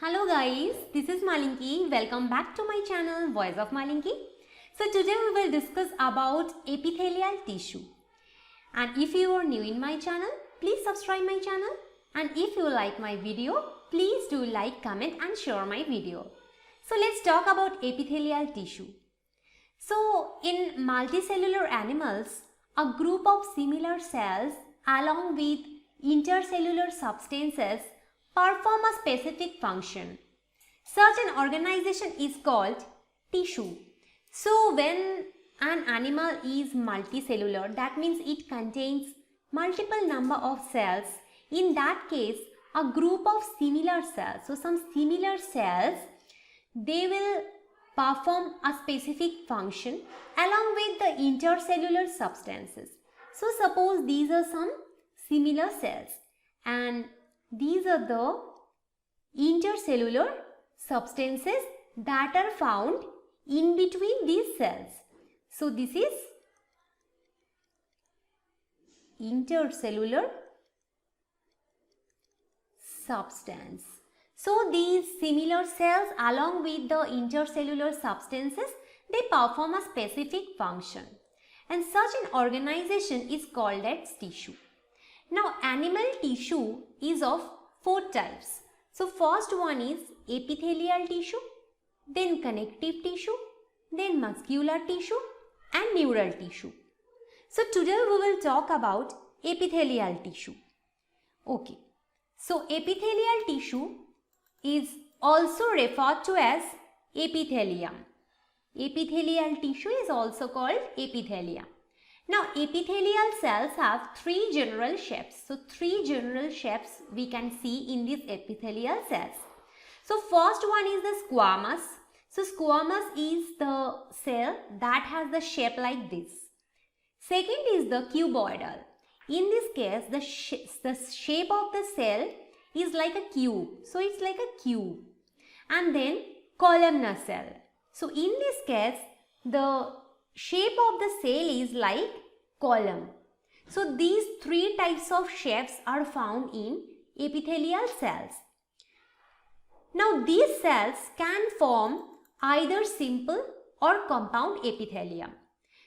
Hello guys, this is Malinki. Welcome back to my channel Voice of Malinki. So today we will discuss about epithelial tissue. And if you are new in my channel, please subscribe my channel. And if you like my video, please do like, comment and share my video. So let's talk about epithelial tissue. So in multicellular animals, a group of similar cells along with intercellular substances perform a specific function. Such an organization is called tissue. So when an animal is multicellular, that means it contains multiple number of cells. In that case, a group of similar cells. So some similar cells, they will perform a specific function along with the intercellular substances. So suppose these are some similar cells and these are the intercellular substances that are found in between these cells. So this is intercellular substance. So these similar cells along with the intercellular substances, they perform a specific function. And such an organization is called as tissue. Now animal tissue is of 4 types. So first one is epithelial tissue, then connective tissue, then muscular tissue and neural tissue. So today we will talk about epithelial tissue. Okay. So epithelial tissue is also referred to as epithelium. Epithelial tissue is also called epithelium. Now epithelial cells have 3 general shapes. So 3 general shapes we can see in these epithelial cells. So first one is the squamous. So squamous is the cell that has the shape like this. Second is the cuboidal. In this case, the shape of the cell is like a cube. So it's like a cube. And then columnar cell. So in this case, the shape of the cell is like column. So these 3 types of shapes are found in epithelial cells. Now these cells can form either simple or compound epithelium.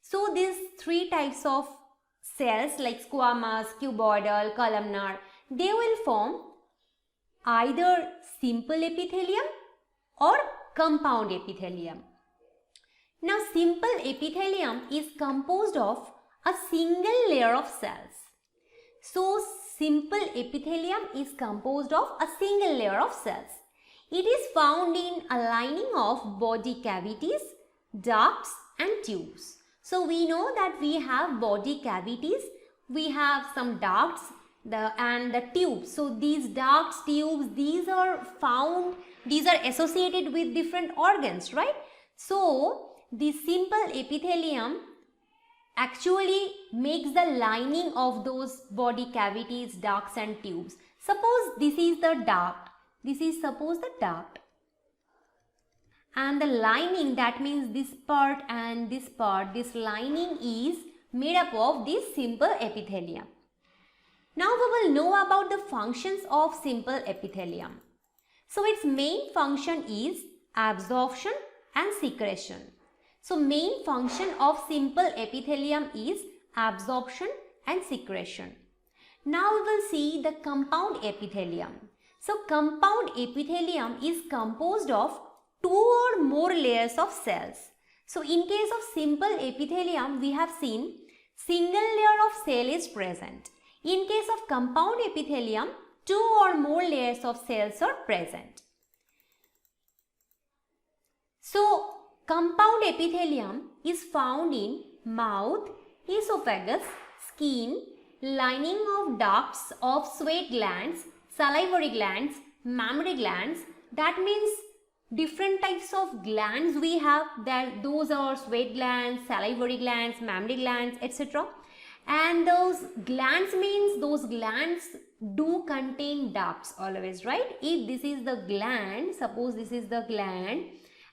So these 3 types of cells like squamous, cuboidal, columnar, they will form either simple epithelium or compound epithelium. Now simple epithelium is composed of a single layer of cells. So simple epithelium is composed of a single layer of cells. It is found in a lining of body cavities, ducts and tubes. So we know that we have body cavities, we have some ducts and the tubes. So these ducts, tubes, these are associated with different organs, right? So the simple epithelium actually makes the lining of those body cavities, ducts and tubes. Suppose this is the duct. This is suppose the duct. And the lining, that means this part and this part, this lining is made up of this simple epithelium. Now we will know about the functions of simple epithelium. So its main function is absorption and secretion. So main function of simple epithelium is absorption and secretion. Now we will see the compound epithelium. So compound epithelium is composed of 2 or more layers of cells. So in case of simple epithelium, we have seen single layer of cell is present. In case of compound epithelium, 2 or more layers of cells are present. So compound epithelium is found in mouth, esophagus, skin, lining of ducts of sweat glands, salivary glands, mammary glands. That means different types of glands we have, that those are sweat glands, salivary glands, mammary glands, etc. And those glands means those glands do contain ducts always, right? If this is the gland, suppose this is the gland,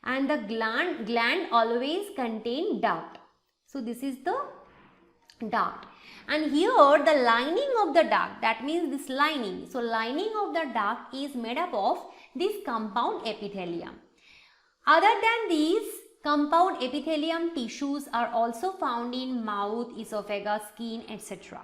and the gland always contain duct. So this is the duct. And here the lining of the duct, that means this lining. So lining of the duct is made up of this compound epithelium. Other than these, compound epithelium tissues are also found in mouth, esophagus, skin, etc.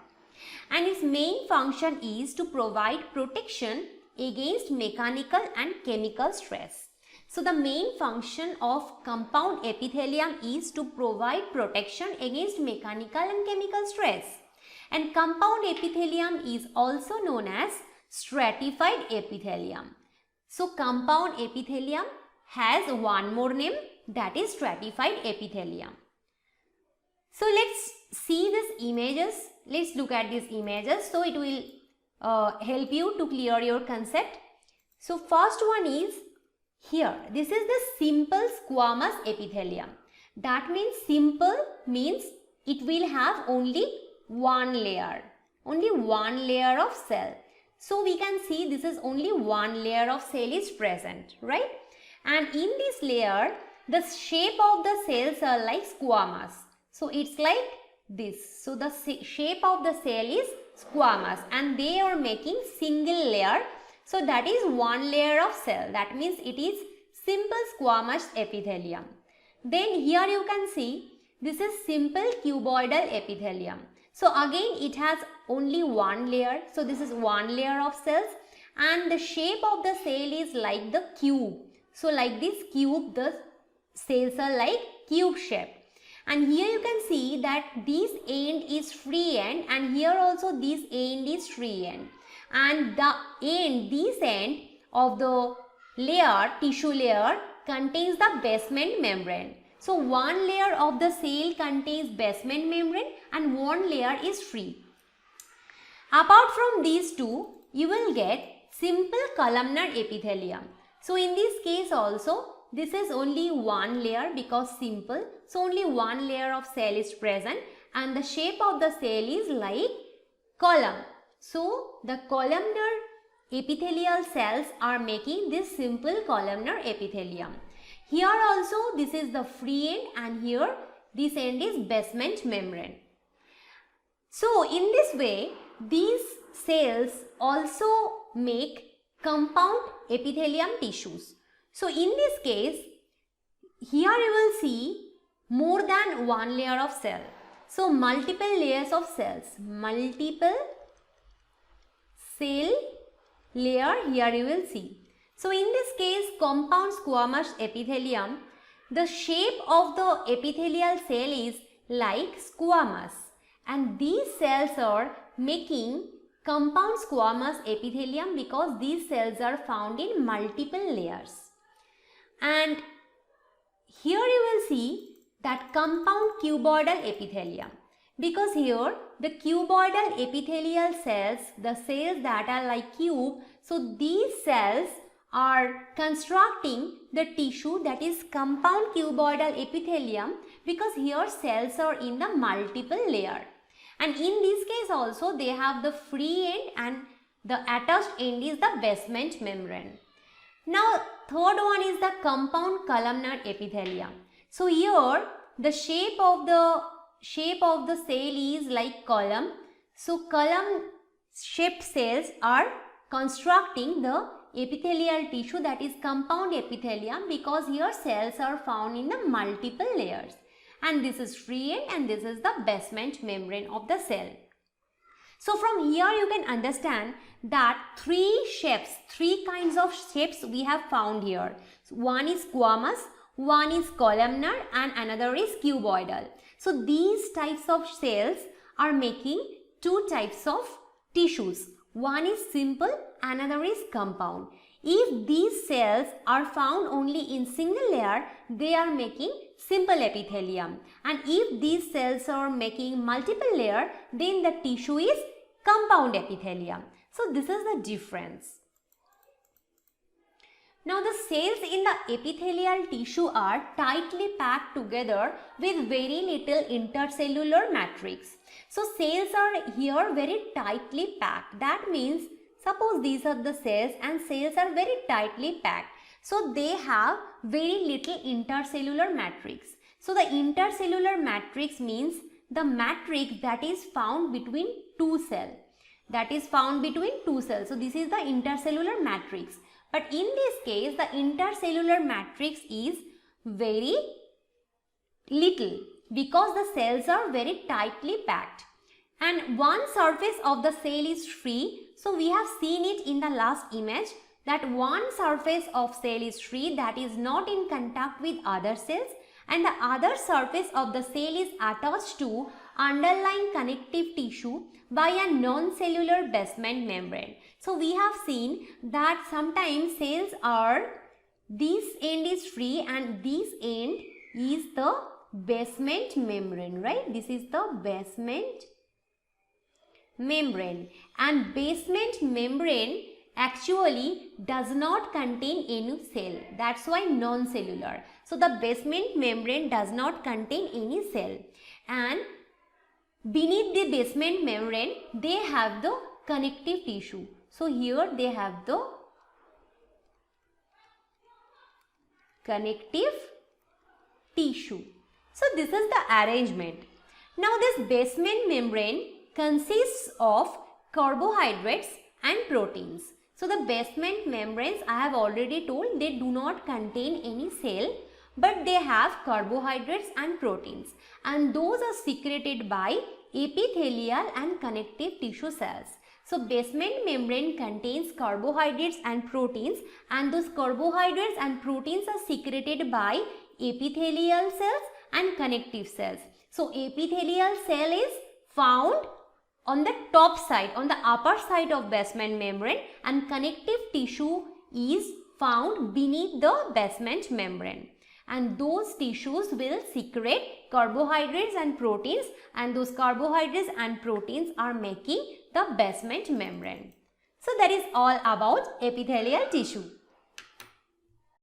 And its main function is to provide protection against mechanical and chemical stress. So the main function of compound epithelium is to provide protection against mechanical and chemical stress. And compound epithelium is also known as stratified epithelium. So compound epithelium has one more name, that is stratified epithelium. So let's see these images. Let's look at these images. So it will help you to clear your concept. So first one is here. This is the simple squamous epithelium. That means simple means it will have only one layer of cell. So we can see this is only one layer of cell is present, right? And in this layer, the shape of the cells are like squamous. So it's like this. So the shape of the cell is squamous and they are making single layer. So that is one layer of cell. That means it is simple squamous epithelium. Then here you can see this is simple cuboidal epithelium. So again it has only one layer. So this is one layer of cells and the shape of the cell is like the cube. So like this cube, the cells are like cube shape. And here you can see that this end is free end and here also this end is free end. And the end, this end of the layer, tissue layer contains the basement membrane. So one layer of the cell contains basement membrane and one layer is free. Apart from these two, you will get simple columnar epithelium. So in this case also, this is only one layer because simple. So only one layer of cell is present and the shape of the cell is like column. So the columnar epithelial cells are making this simple columnar epithelium. Here also this is the free end and here this end is basement membrane. So in this way, these cells also make compound epithelium tissues. So in this case, here you will see more than one layer of cell. So multiple layers of cells, multiple cell layer here you will see. So in this case, compound squamous epithelium, the shape of the epithelial cell is like squamous and these cells are making compound squamous epithelium because these cells are found in multiple layers. And here you will see that compound cuboidal epithelium because here the cuboidal epithelial cells, the cells that are like cube, so these cells are constructing the tissue that is compound cuboidal epithelium because here cells are in the multiple layer. And in this case also they have the free end and the attached end is the basement membrane. Now third one is the compound columnar epithelium. So here the shape of the cell is like column. So column shaped cells are constructing the epithelial tissue that is compound epithelium because here cells are found in the multiple layers. And this is free end and this is the basement membrane of the cell. So from here you can understand that three kinds of shapes we have found here. So one is squamous, one is columnar and another is cuboidal. So these types of cells are making two types of tissues. One is simple, another is compound. If these cells are found only in single layer, they are making simple epithelium. And if these cells are making multiple layer, then the tissue is compound epithelium. So this is the difference. Now the cells in the epithelial tissue are tightly packed together with very little intercellular matrix. So cells are here very tightly packed. That means suppose these are the cells and cells are very tightly packed. So they have very little intercellular matrix. So the intercellular matrix means the matrix that is found between two cells. So this is the intercellular matrix. But in this case, the intercellular matrix is very little because the cells are very tightly packed. And one surface of the cell is free. So we have seen it in the last image that one surface of cell is free, that is not in contact with other cells, and the other surface of the cell is attached to underlying connective tissue by a non-cellular basement membrane. So we have seen that sometimes cells are, this end is free and this end is the basement membrane, right? This is the basement membrane, and basement membrane actually does not contain any cell. That's why non-cellular. So the basement membrane does not contain any cell, and beneath the basement membrane they have the connective tissue. So here they have the connective tissue. So this is the arrangement. Now this basement membrane consists of carbohydrates and proteins. So the basement membranes, I have already told, they do not contain any cell, but they have carbohydrates and proteins, and those are secreted by epithelial and connective tissue cells. So basement membrane contains carbohydrates and proteins, and those carbohydrates and proteins are secreted by epithelial cells and connective cells. So epithelial cell is found on the top side, on the upper side of basement membrane, and connective tissue is found beneath the basement membrane, and those tissues will secrete carbohydrates and proteins, and those carbohydrates and proteins are making the basement membrane. So that is all about epithelial tissue.